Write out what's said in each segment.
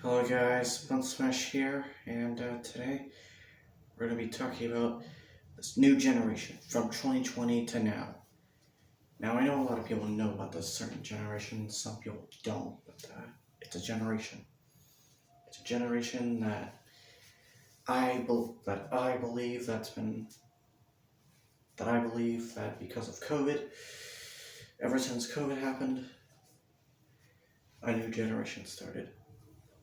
Hello guys, Bun Smash here, and today we're going to be talking about this new generation from 2020 to now. Now I know a lot of people know about this certain generation, some people don't, but it's a generation. It's a generation that I believe that because of COVID, ever since COVID happened, a new generation started.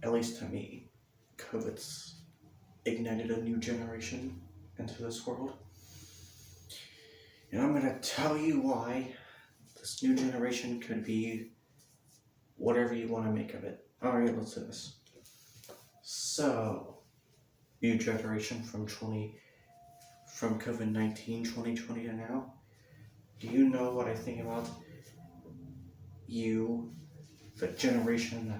At least to me, COVID's ignited a new generation into this world. And I'm going to tell you why this new generation could be whatever you want to make of it. Alright, let's do this. So, new generation from COVID-19 2020 to now. Do you know what I think about you, the generation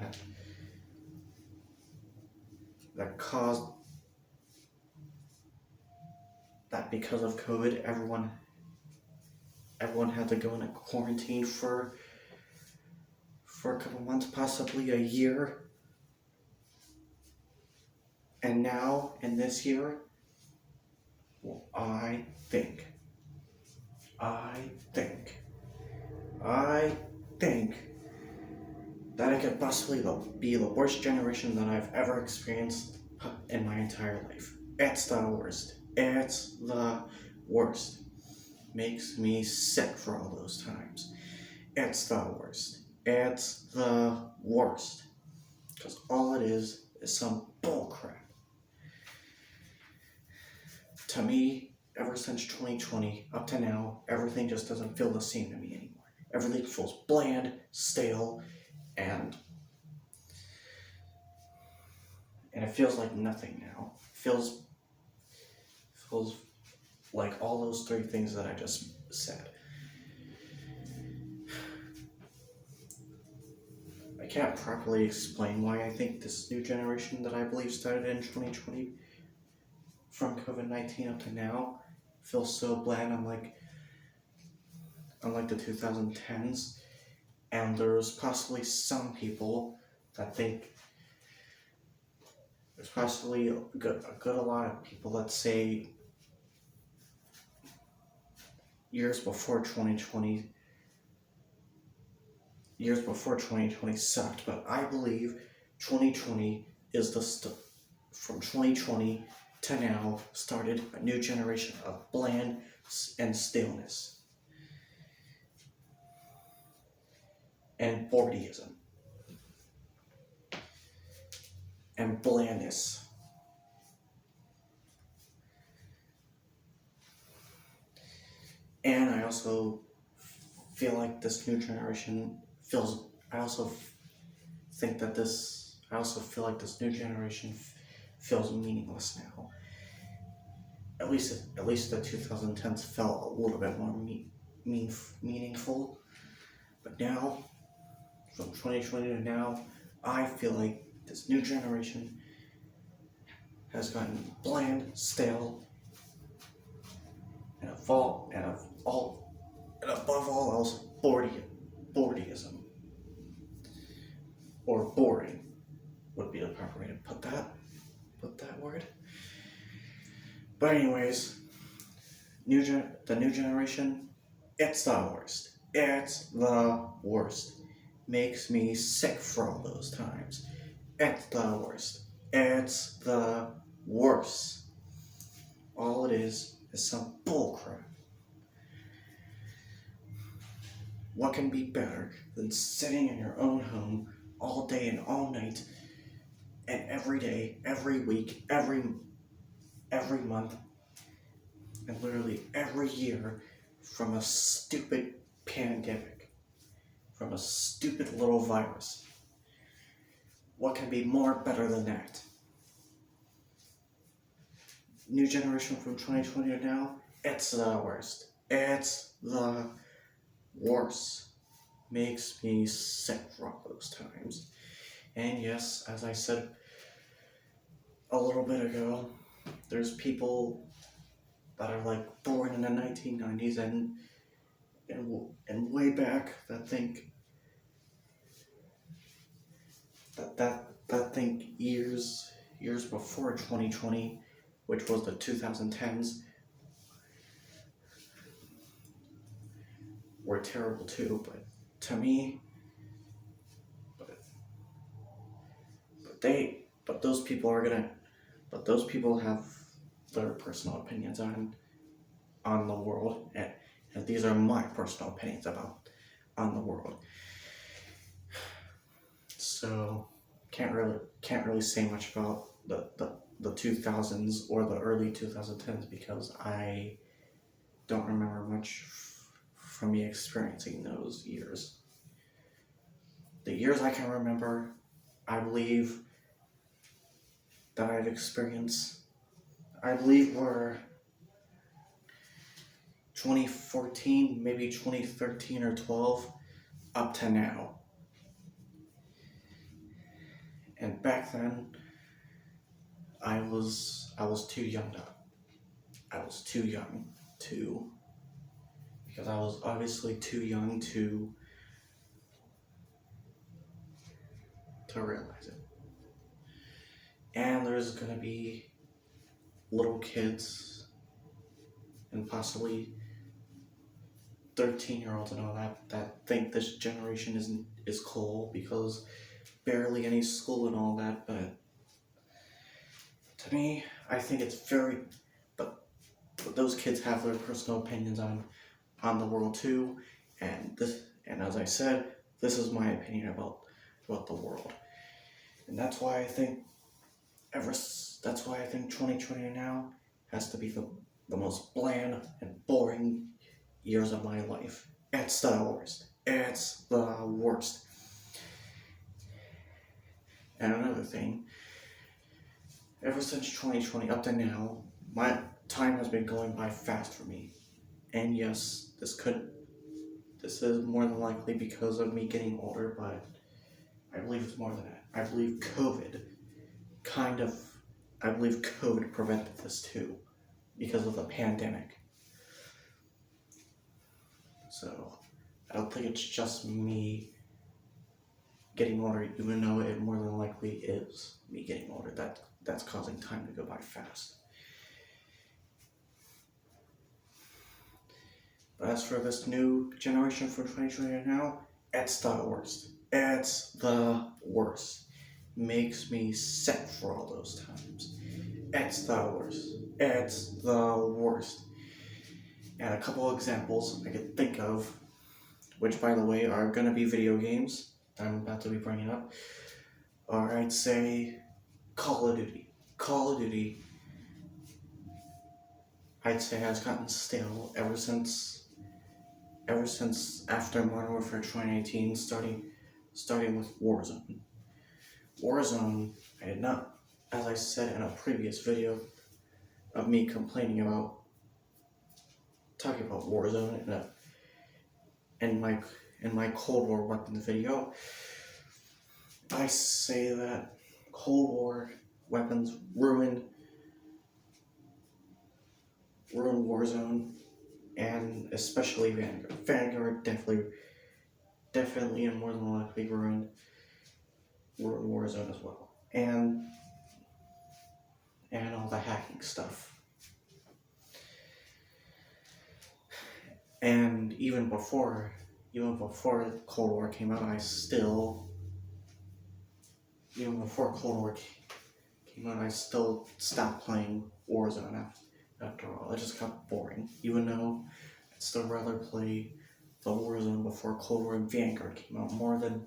that caused that because of COVID, everyone had to go in a quarantine for a couple months, possibly a year. And now, in this year, well, I think that it could possibly be the worst generation that I've ever experienced in my entire life. It's the worst. It's the worst. Makes me sick for all those times. It's the worst. It's the worst. Because all it is some bullcrap. To me, ever since 2020 up to now, everything just doesn't feel the same to me anymore. Everything feels bland, stale, and it feels like nothing now. Feels like all those three things that I just said. I can't properly explain why I think this new generation that I believe started in 2020 from COVID-19 up to now feels so bland, unlike the 2010s. And there's possibly some people that think, there's possibly a lot of people that say years before 2020 sucked, but I believe 2020 is from 2020 to now started a new generation of bland and staleness and boredism and blandness. And I also feel like this new generation I also feel like this new generation feels meaningless now. At least the 2010s felt a little bit more meaningful. But now, from 2020 to now, I feel like this new generation has gotten bland, stale, and above all else, boredism. Or boring would be the proper way to put that word. But anyways, the new generation, it's the worst. It's the worst. Makes me sick for all those times. It's the worst. It's the worst. All it is some bullcrap. What can be better than sitting in your own home all day and all night, and every day, every week, every month, and literally every year from a stupid pandemic, from a stupid little virus? What can be more better than that? New generation from 2020 to now, it's the worst. It's the worst. Makes me sick for all those times. And yes, as I said a little bit ago, there's people that are like born in the 1990s and way back that think before 2020, which was the 2010s, were terrible too. But to me, but those people have their personal opinions on the world, and these are my personal opinions on the world. So can't really say much about the 2000s or the early 2010s because I don't remember much from me experiencing those years. The years I can remember, I believe that I've experienced, were 2014, maybe 2013 or 12, up to now. And back then, I was too young because I was obviously too young to realize it. And there's gonna be little kids and possibly 13-year-olds and all that think this generation is cool because barely any school and all that, but to me, I think it's very, but those kids have their personal opinions on the world too, and as I said, this is my opinion about the world, and that's why I think 2020 now has to be the most bland and boring years of my life. It's the worst. It's the worst. And another thing, ever since 2020 up to now, my time has been going by fast for me. And yes, this is more than likely because of me getting older, but I believe it's more than that. I believe COVID prevented this too, because of the pandemic. So, I don't think it's just me getting older, even though it more than likely is me getting older. That's causing time to go by fast. But as for this new generation from 2020 now, it's the worst. It's the worst. Makes me sick for all those times. It's the worst. It's the worst. And a couple examples I could think of, which by the way are going to be video games that I'm about to be bringing up, or I'd say Call of Duty. Call of Duty, I'd say, has gotten stale ever since after Modern Warfare 2018, starting with Warzone. Warzone, I did not, as I said in a previous video of me talking about Warzone in my Cold War weapons video, I say that Cold War weapons ruined Warzone, and especially Vanguard. Vanguard definitely and more than likely ruined Warzone as well, and all the hacking stuff. And even before Cold War came out, I still stopped playing Warzone after all. It just got boring, even though I'd still rather play the Warzone before Cold War and Vanguard came out more than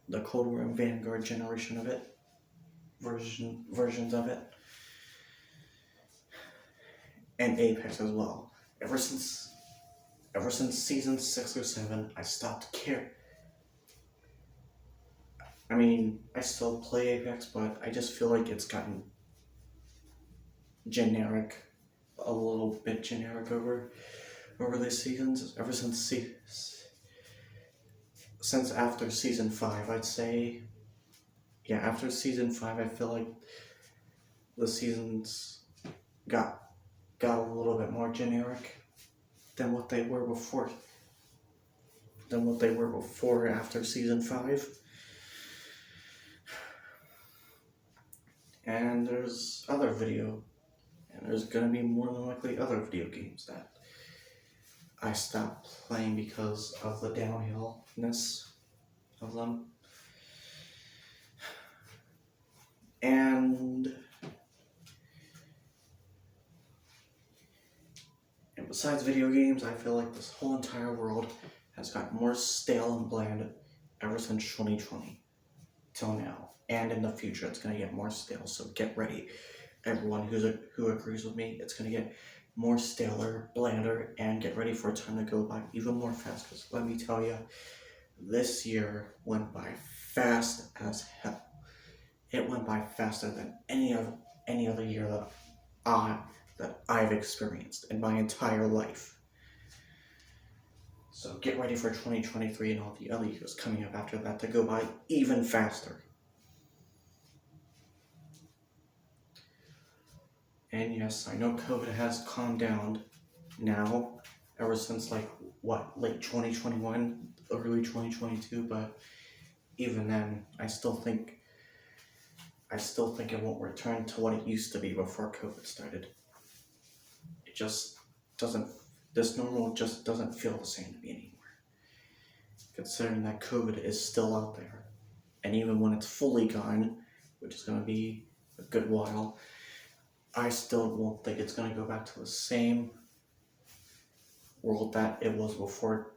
the Cold War and Vanguard generation of it, versions of it, and Apex as well. Ever since season 6 or 7, I stopped caring. I mean, I still play Apex, but I just feel like it's gotten generic, a little bit generic over the seasons. Ever since after season 5, I'd say. Yeah, after season 5, I feel like the seasons got a little bit more generic than what they were before than what they were before after season 5. And there's there's gonna be more than likely other video games that I stopped playing because of the downhillness of them. And besides video games, I feel like this whole entire world has got more stale and bland ever since 2020 till now. And in the future, it's going to get more stale, so get ready. Everyone who agrees with me, it's going to get more staler, blander, and get ready for time to go by even more fast. Because let me tell you, this year went by fast as hell. It went by faster than any other year that I've experienced in my entire life. So get ready for 2023 and all the other years coming up after that to go by even faster. And yes, I know COVID has calmed down now, ever since late 2021, early 2022, but even then, I still think it won't return to what it used to be before COVID started. It just doesn't, this normal just doesn't feel the same to me anymore. Considering that COVID is still out there. And even when it's fully gone, which is going to be a good while, I still won't think it's going to go back to the same world that it was before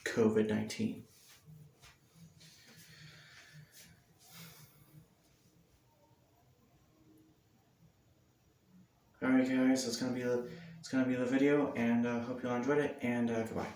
COVID-19. Alright guys, it's gonna be the video, and hope you all enjoyed it, and goodbye.